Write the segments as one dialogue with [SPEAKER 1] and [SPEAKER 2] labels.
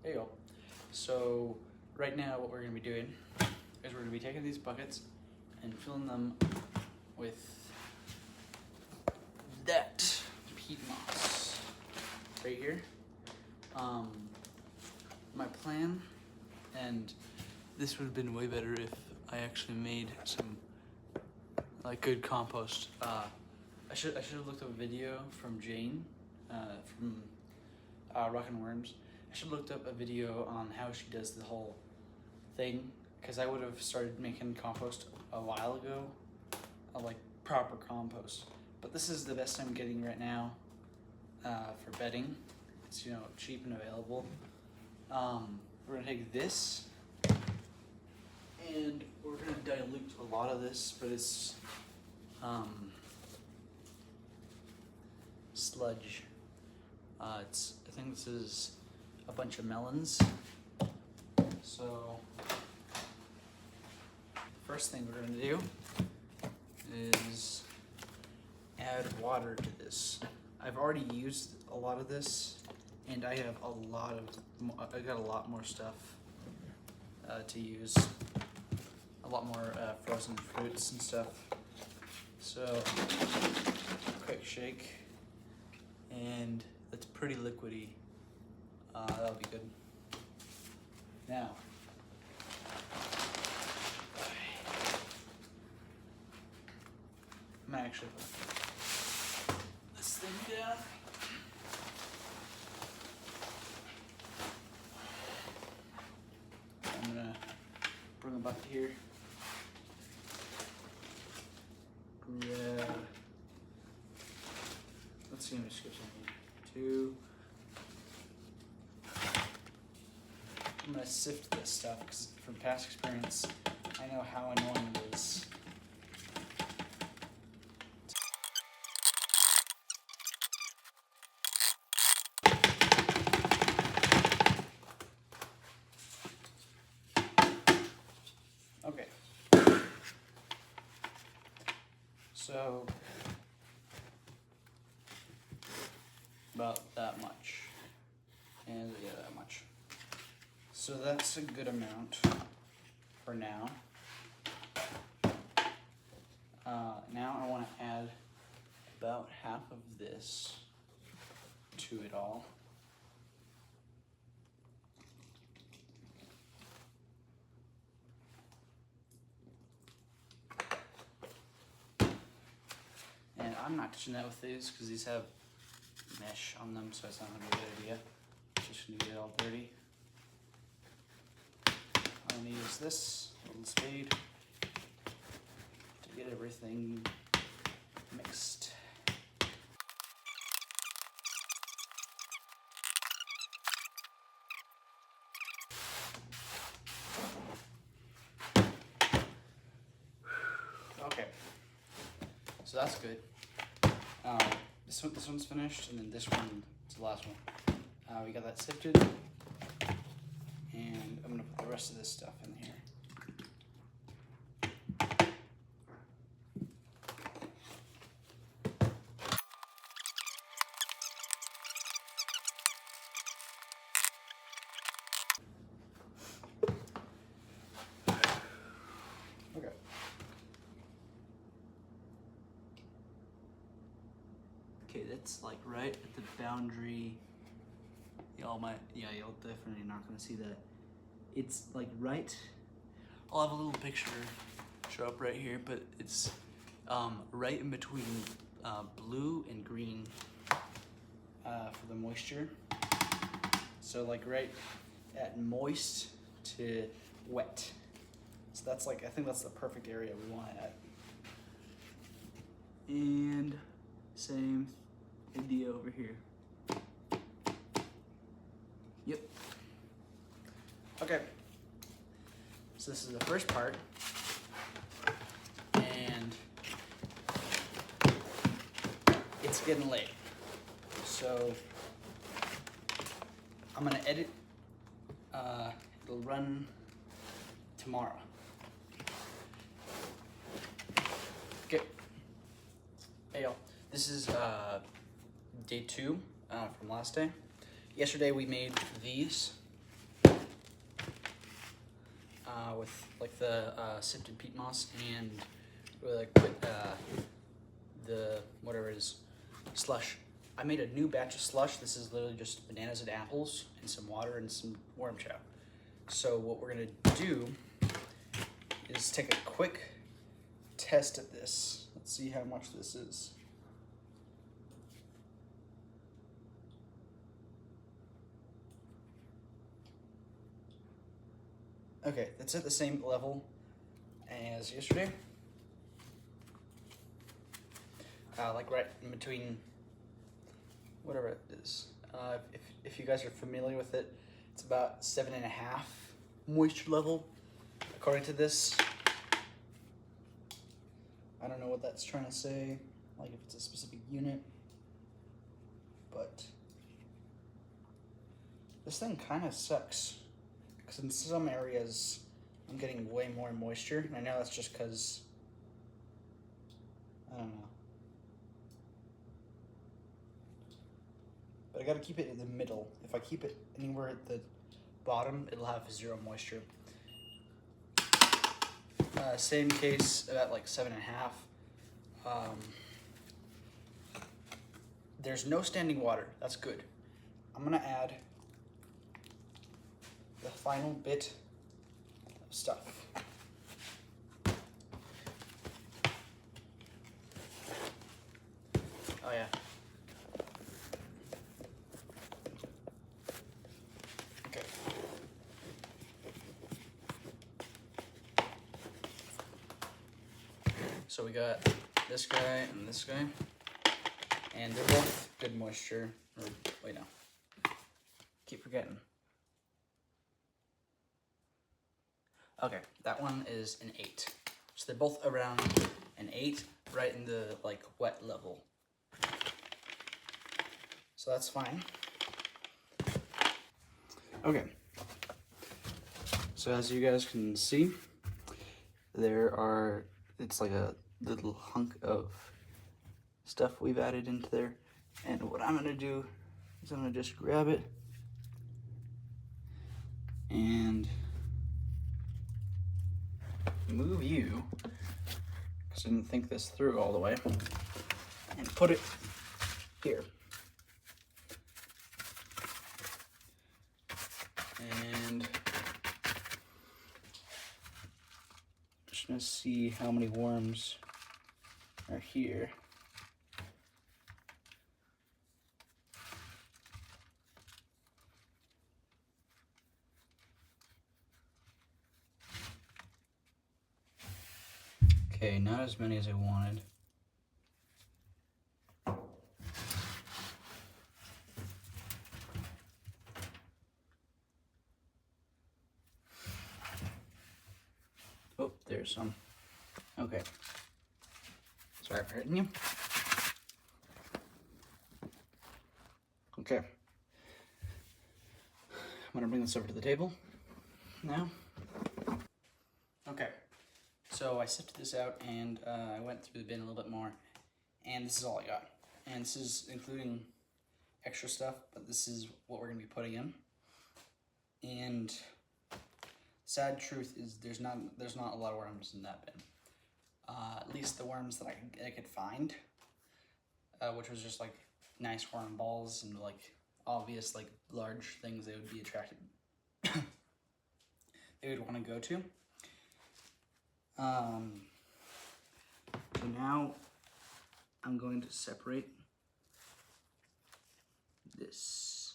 [SPEAKER 1] Hey y'all. So right now what we're gonna be doing is we're gonna be taking these buckets and filling them with that peat moss right here. My plan, and this would have been way better if I actually made some like good compost. I should have looked up a video from Jane from RockinWorms. I should have looked up a video on how she does the whole thing, because I would have started making compost a while ago, like proper compost. But this is the best I'm getting right now for bedding. It's, you know, cheap and available. We're gonna take this and we're gonna dilute a lot of this for this sludge. I think this is a bunch of melons. So first thing we're gonna do is add water to this. I've already used a lot of this, and I have I got a lot more stuff to use. A lot more frozen fruits and stuff. So quick shake, and it's pretty liquidy. That'll be good. Now, I'm gonna actually put this thing down. I'm gonna bring a bucket here. Grab, let's see how many scoops I need. 2. I'm gonna sift this stuff because from past experience, I know how annoying it is. Okay. So about that much, and yeah, that much. So that's a good amount for now. Now I want to add about half of this to it all. And I'm not touching that with these because these have mesh on them, so it's not gonna be a good idea. Just gonna get it all dirty. All I need is this little spade to get everything mixed. Okay, so that's good. This one's finished, and then this one is the last one. We got that sifted, and I'm gonna put the rest of this stuff in here. Okay. Okay, that's like right at the boundary. Y'all definitely not gonna see that. It's like right, I'll have a little picture show up right here, but it's right in between blue and green for the moisture. So like right at moist to wet. So that's like, I think that's the perfect area we want it at. And same idea over here. Yep. Okay. So this is the first part. And it's getting late. So I'm gonna edit. It'll run tomorrow. Okay. Hey y'all. This is day 2 from last day. Yesterday we made these. with like the sifted peat moss and with the whatever it is, slush. I made a new batch of slush. This is literally just bananas and apples and some water and some worm chow. So what we're gonna do is take a quick test at this. Let's see how much this is. Okay, that's at the same level as yesterday. Like right in between, whatever it is. If you guys are familiar with it, it's about 7.5 moisture level, according to this. I don't know what that's trying to say, like if it's a specific unit, but this thing kind of sucks. Because in some areas, I'm getting way more moisture, and I know that's just because, I don't know. But I gotta keep it in the middle. If I keep it anywhere at the bottom, it'll have 0 moisture. Same case about like 7.5. There's no standing water, that's good. I'm gonna add the final bit of stuff. Oh yeah. Okay. So we got this guy and this guy, and they're both good moisture. Or wait, no. Keep forgetting. Okay, that one is an 8. So they're both around an 8, right in the like wet level. So that's fine. Okay. So as you guys can see, it's like a little hunk of stuff we've added into there. And what I'm gonna do is I'm gonna just grab it and move you, because I didn't think this through all the way, and put it here. And just gonna see how many worms are here. Okay, not as many as I wanted. Oh, there's some. Okay. Sorry for hurting you. Okay. I'm gonna bring this over to the table now. Okay. So I sifted this out and I went through the bin a little bit more, and this is all I got. And this is including extra stuff, but this is what we're gonna be putting in. And sad truth is there's not a lot of worms in that bin. At least the worms that I could find, which was just like nice worm balls and like obvious like large things they would be attracted, they would want to go to. So now I'm going to separate this.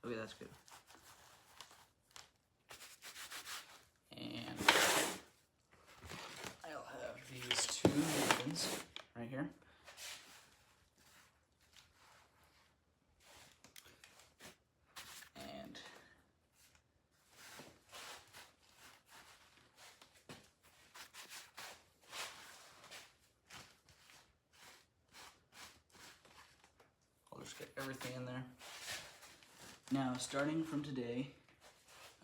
[SPEAKER 1] Okay, that's good. And I'll have these 2 bins right here. And I'll just get everything in there. Now, starting from today,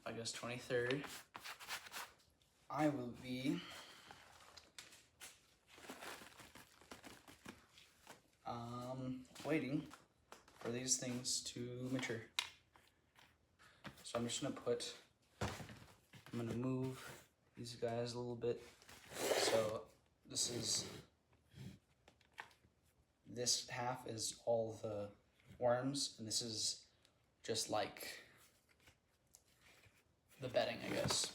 [SPEAKER 1] August 23rd, I will be waiting for these things to mature. So I'm just gonna put I'm gonna move these guys a little bit. So this half is all the worms, and this is just like the bedding, I guess.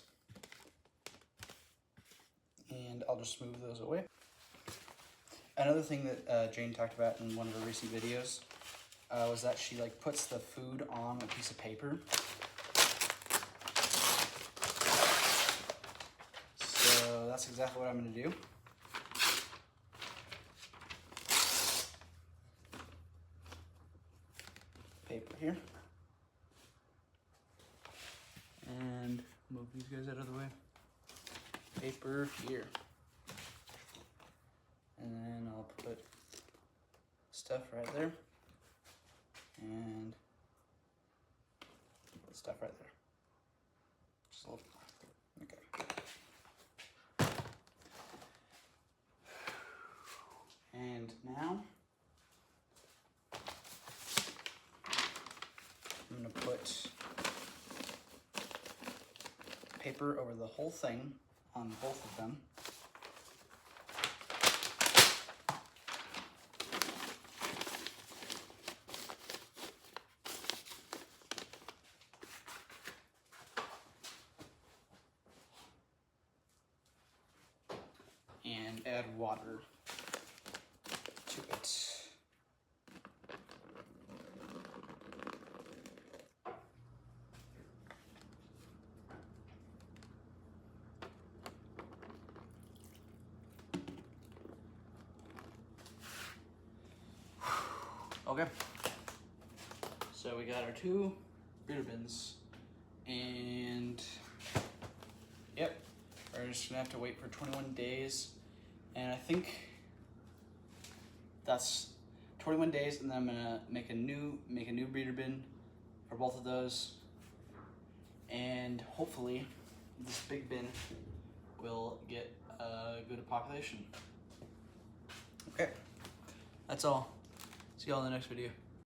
[SPEAKER 1] And I'll just move those away. Another thing that Jane talked about in one of her recent videos was that she like puts the food on a piece of paper. So that's exactly what I'm gonna do. Paper here. And move these guys out of the way. Paper here. And then I'll put stuff right there. And stuff right there. Just a little more. Okay. And now I'm gonna put paper over the whole thing on both of them. And add water to it. Okay, so we got our 2 breeder bins, and yep, we're just gonna have to wait for 21 days, and I think that's 21 days, and then I'm gonna make a new breeder bin for both of those, and hopefully this big bin will get a good population. Okay, that's all. See y'all in the next video.